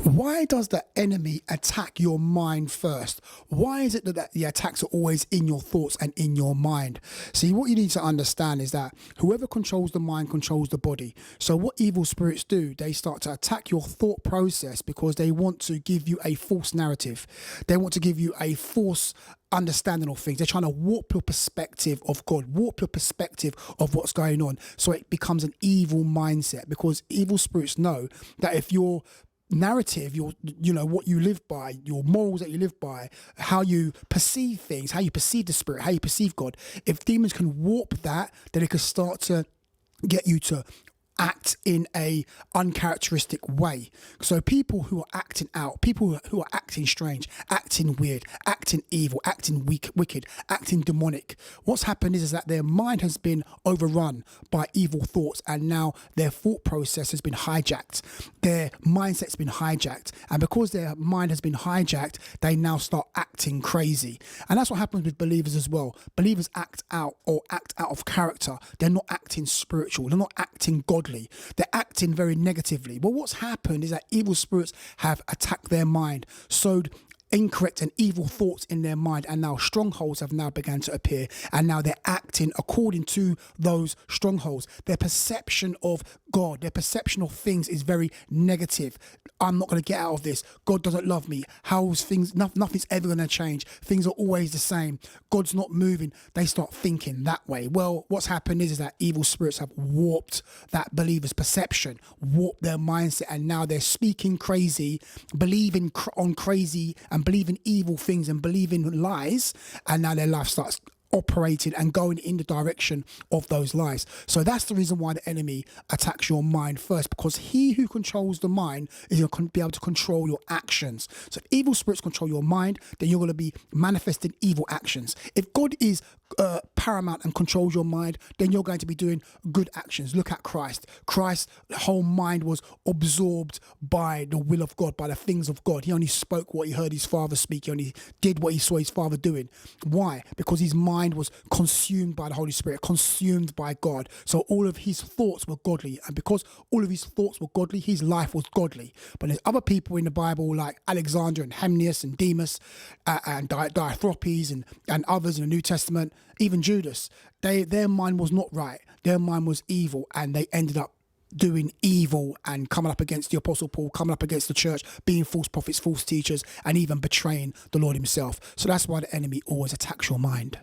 Why does the enemy attack your mind first? Why is it that the attacks are always in your thoughts and in your mind? See, what you need to understand is that whoever controls the mind controls the body. So what evil spirits do, they start to attack your thought process because they want to give you a false narrative. They want to give you a false understanding of things. They're trying to warp your perspective of God, warp your perspective of what's going on. So it becomes an evil mindset, because evil spirits know that if your narrative, what you live by, your morals that you live by, how you perceive things, how you perceive the spirit, how you perceive God, if demons can warp that, then it can start to get you to act in a uncharacteristic way. So people who are acting out, people who are acting strange, acting weird, acting evil, acting wicked, acting demonic, what's happened is that their mind has been overrun by evil thoughts, and now their thought process has been hijacked. Their mindset's been hijacked, and because their mind has been hijacked, they now start acting crazy. And that's what happens with believers as well. Believers act out of character. They're not acting spiritual. They're not acting godly. They're acting very negatively. But what's happened is that evil spirits have attacked their mind, sowed incorrect and evil thoughts in their mind, and now strongholds have now begun to appear, and now they're acting according to those strongholds. Their perception of God, their perception of things is very negative. I'm not going to get out of this. God doesn't love me. How's things? Nothing's ever going to change. Things are always the same. God's not moving. They start thinking that way. Well, what's happened is that evil spirits have warped that believer's perception, warped their mindset, and now they're speaking crazy, believing on crazy and believing evil things and believing lies, and now their life starts operating and going in the direction of those lies. So that's the reason why the enemy attacks your mind first, because he who controls the mind is going to be able to control your actions. So if evil spirits control your mind, then you're going to be manifesting evil actions. If God is paramount and controls your mind, then you're going to be doing good actions. Look at Christ. Christ's whole mind was absorbed by the will of God, by the things of God. He only spoke what he heard his father speak. He only did what he saw his father doing. Why? Because his mind was consumed by the Holy Spirit, consumed by God. So all of his thoughts were godly, and because all of his thoughts were godly, his life was godly. But there's other people in the Bible like Alexander and Hymenaeus and Demas and Diothropes and others in the New Testament, even Judas. Their mind was not right. Their mind was evil, and they ended up doing evil and coming up against the Apostle Paul, coming up against the church, being false prophets, false teachers, and even betraying the Lord himself. So that's why the enemy always attacks your mind.